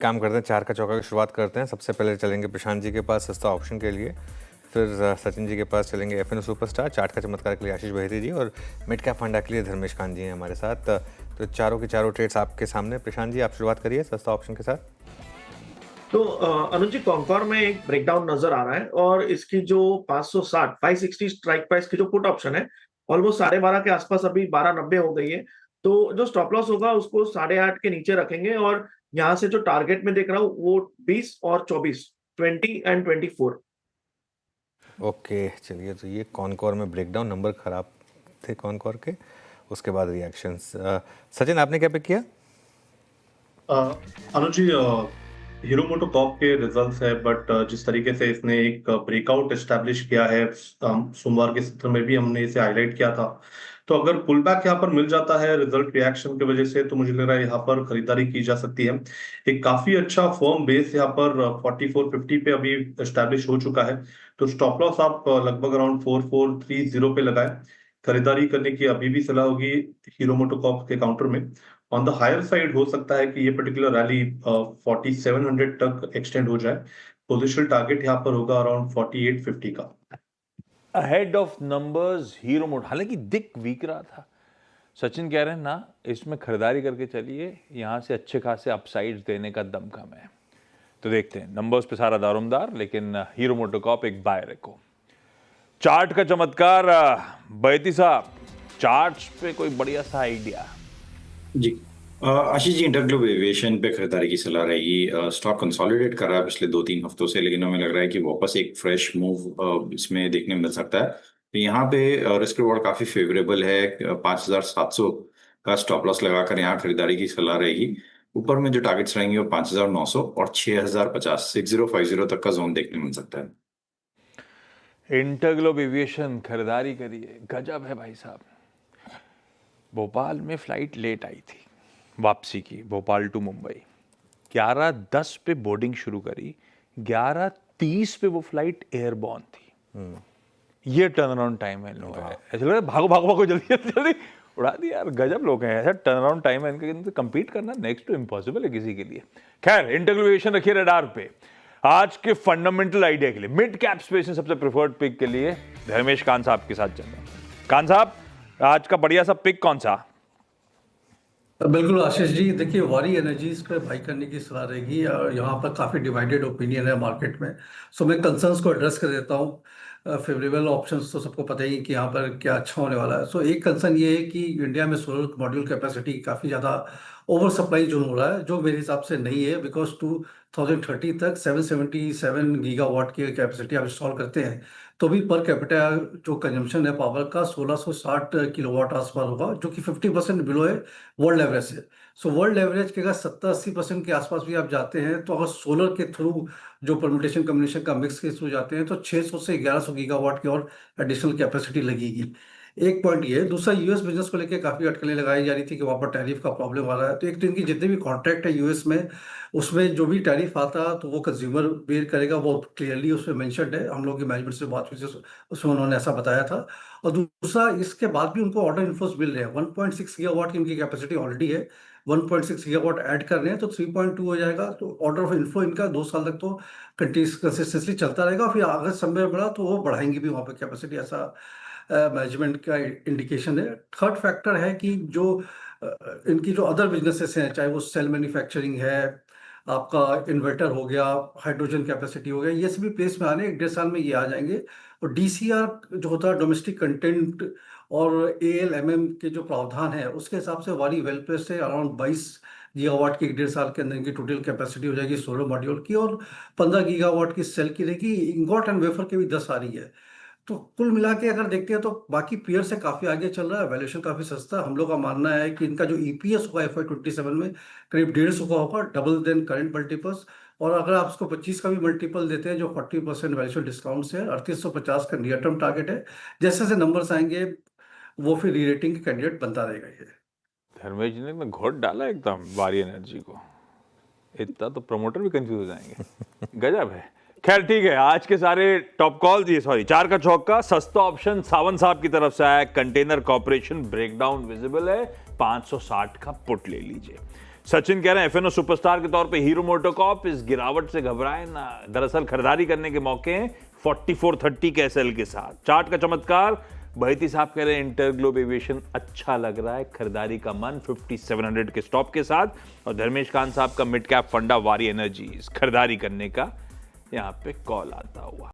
काम करते हैं, 4 का चौका की शुरुआत करते हैं। सबसे पहले चलेंगे प्रशांत जी के पास सस्ता ऑप्शन के लिए, फिर सचिन जी के पास चलेंगे एफएन सुपरस्टार, चार्ट का चमत्कार के लिए आशीष बहेती जी, और मिड कैप फंडा के लिए धर्मेश कांत जी हैं हमारे साथ। तो चारों के चारों ट्रेड्स आपके सामने। प्रशांत जी, आप शुरुआत करिए सस्ता ऑप्शन के साथ। तो अनुज जी, कॉन्कॉर में एक ब्रेकडाउन नजर आ रहा है और इसकी जो 560 560 स्ट्राइक प्राइस की जो पुट ऑप्शन है, ऑलमोस्ट 12.5 के आसपास अभी 12.90 हो गई है। तो जो स्टॉप लॉस होगा उसको 8.5 के नीचे रखेंगे और यहाँ से जो टारगेट में देख रहा हूँ वो 20 और 24, 20 एंड 24। ओके, चलिए, तो ये कॉनकॉर में ब्रेकडाउन, नंबर खराब थे कॉनकॉर के, उसके बाद रिएक्शंस। सचिन, आपने क्या पिक किया? अनुज जी, हीरो मोटोकॉर्प के रिजल्ट्स है, बट जिस तरीके से इसने एक ब्रेकआउट एस्टैब्लिश किया है, सोमवार के सत्र में भी हमने इसे हाईलाइट किया था। तो अगर पुल बैक यहाँ पर मिल जाता है रिजल्ट रिएक्शन की वजह से, तो मुझे लग रहा है यहाँ पर खरीदारी की जा सकती है। एक काफी अच्छा फर्म बेस यहाँ पर 4450 पे अभी एस्टैब्लिश हो चुका है। तो स्टॉप लॉस आप लगभग अराउंड 4430 पे लगाए। खरीदारी करने की अभी भी सलाह होगी हीरो मोटोकॉर्प के काउंटर में। ऑन द हायर साइड हो सकता है कि ये पर्टिकुलर रैली 4700 तक एक्सटेंड हो जाए। पोजिशनल टारगेट यहाँ पर होगा अराउंड 4850 का। Ahead of numbers hero mode, हालांकि दिख वीक रहा था। सचिन कह रहे हैं ना, इसमें खरीदारी करके चलिए, यहां से अच्छे खासे अपसाइड्स देने का दमखम है। तो देखते हैं, नंबर्स पे सारा दारोमदार, लेकिन हीरो मोटोकॉर्प एक बायर को। चार्ट का चमत्कार, बैती साहब, चार्ट्स पे कोई बढ़िया सा आइडिया? जी, आशीष जी, इंटरग्लोब एविएशन पे खरीदारी की सलाह रहेगी। स्टॉक कंसोलिडेट कर रहा है पिछले 2-3 हफ्तों से, लेकिन हमें लग रहा है कि वापस एक फ्रेश मूव इसमें देखने मिल सकता है। तो यहाँ पे रिस्क रिवॉर्ड काफी फेवरेबल है। 5700 का स्टॉप लॉस लगाकर यहाँ खरीदारी की सलाह रहेगी। ऊपर में जो टारगेट्स रहेंगे वो 5900 और 6050, 6050 तक का जोन देखने मिल सकता है। इंटरग्लोब एविएशन खरीदारी करिए, गजब है भाई साहब। भोपाल में फ्लाइट लेट आई थी वापसी की, भोपाल टू मुंबई। 11:10 पे बोर्डिंग शुरू करी, 11:30 पे वो फ्लाइट एयरबॉर्न थी। ये टर्न अराउंड टाइम है इन लोगों का। ऐसा लग रहा है भागो भागो भागो, जल्दी जल्दी जल्दी उड़ा दिया यार। गजब लोग हैं, ऐसा टर्न अराउंड टाइम है इनका, कंपीट करना नेक्स्ट टू इम्पॉसिबल है किसी के लिए। खैर, इंटरग्लोब एविएशन रखिए रडार पे। आज के फंडामेंटल आइडिया के लिए मिड कैप स्पेस में सबसे प्रेफर्ड पिक के लिए धर्मेश कांत साहब के साथ चल रहे हैं। कांत साहब, आज का बढ़िया सा पिक कौन सा? बिल्कुल आशीष जी, देखिए वारी एनर्जीज पे बाई करने की सलाह रहेगी और यहाँ पर काफ़ी डिवाइडेड ओपिनियन है मार्केट में। सो मैं कंसर्न्स को एड्रेस कर देता हूँ। फेवरेबल ऑप्शंस तो सबको पता ही है कि यहाँ पर क्या अच्छा होने वाला है। सो एक कंसर्न ये है कि इंडिया में सोलर मॉड्यूल कैपेसिटी काफ़ी ज़्यादा ओवर सप्लाई जो हो रहा है, जो मेरे हिसाब से नहीं है, बिकॉज 2030 तक 777 गीगावाट की कैपेसिटी आप इंस्टॉल करते हैं तो भी पर कैपिटा जो कंजम्पशन है पावर का 1660 किलोवाट आसपास होगा, जो कि 50% बिलो है वर्ल्ड एवरेज से। सो वर्ल्ड एवरेज के अगर 70-80% के आसपास भी आप जाते हैं, तो अगर सोलर के थ्रू जो परम्यूटेशन कम्बिनेशन का मिक्स के थ्रू जाते हैं तो 600 से 1100 गीगावाट की और एडिशनल कैपेसिटी लगेगी। एक पॉइंट ये है। दूसरा, यूएस बिजनेस को लेकर काफ़ी अटकलें लगाई जा रही थी कि वहाँ पर टैरिफ का प्रॉब्लम आ रहा है। तो एक तो इनकी जितने भी कॉन्ट्रैक्ट है यूएस में, उसमें जो भी टैरिफ आता तो वो कंज्यूमर बेयर करेगा, वो क्लियरली उसमें मेंशन्ड है। हम लोग की मैनेजमेंट से बात हुई थी, उसमें उन्होंने ऐसा बताया था। और दूसरा, इसके बाद भी उनको ऑर्डर इन्फ्लोस मिल रहे हैं। 1.6 गीगावाट की इनकी कैपेसिटी ऑलरेडी है, 1.6 गीगावाट ऐड कर रहे हैं तो 3.2 हो जाएगा। तो ऑर्डर ऑफ इन्फ्लो इनका 2 साल तक तो कंसिस्टेंटली चलता रहेगा। फिर अगर समय बढ़ा तो वो बढ़ाएंगे भी वहाँ पर कैपेसिटी, ऐसा मैनेजमेंट का इंडिकेशन है। थर्ड फैक्टर है कि जो इनकी जो अदर बिजनेसेस हैं, चाहे वो सेल मैन्युफैक्चरिंग है, आपका इन्वर्टर हो गया, हाइड्रोजन कैपेसिटी हो गया, ये सभी प्लेस में आने 1-1.5 साल में ये आ जाएंगे। और डीसीआर जो होता है डोमेस्टिक कंटेंट और एएलएमएम के जो प्रावधान है, उसके हिसाब से वारी वेल प्लेस्ड है। अराउंड 22 गीगावाट की 1.5 साल के अंदर इनकी टोटल कैपेसिटी हो जाएगी सोलर मॉड्यूल की, और 15 गीगावाट की सेल की रहेगी। इंगॉट एंड वेफर की भी 10 आ रही है। तो कुल मिला के अगर देखते हैं तो बाकी पीयर से काफी आगे चल रहा है, वैल्यूएशन काफी सस्ता है। हम लोग का मानना है कि इनका जो ईपीएस होगा FY27 में करीब 150 का होगा, डबल देन करंट मल्टीपल्स। और अगर आप उसको 25 का भी मल्टीपल देते हैं, जो 40% वैल्यूएशन डिस्काउंट से है, 3850 का नियर टर्म टारगेट है। जैसे जैसे नंबर्स आएंगे वो फिर री रेटिंग के कैंडिडेट बनता रहेगा। ये धर्मेश जी ने घोट डाला एकदम वारी एनर्जी को, इतना तो प्रमोटर भी कंफ्यूज हो जाएंगे। गजब है। खैर ठीक है, आज के सारे टॉप कॉल, ये सॉरी 4 का चौका सस्ता ऑप्शन सावंत साहब की तरफ से आया। कंटेनर कॉर्पोरेशन ब्रेकडाउन विजिबल है, 560 का पुट ले लीजिए। सचिन कह रहे हैं एफएनओ सुपरस्टार के तौर पे हीरो मोटोकॉर्प इस गिरावट से घबराए ना, दरअसल खरीदारी करने के मौके हैं 4430 के एसएल के साथ। चार्ट का चमत्कार, बहती साहब कह रहे हैं इंटरग्लोब एविएशन अच्छा लग रहा है, खरीदारी का मन 5700 के स्टॉप के साथ। और धर्मेश कांत साहब का मिड कैप फंडा वारी एनर्जीज खरीदारी करने का यहां पे कॉल आता हुआ।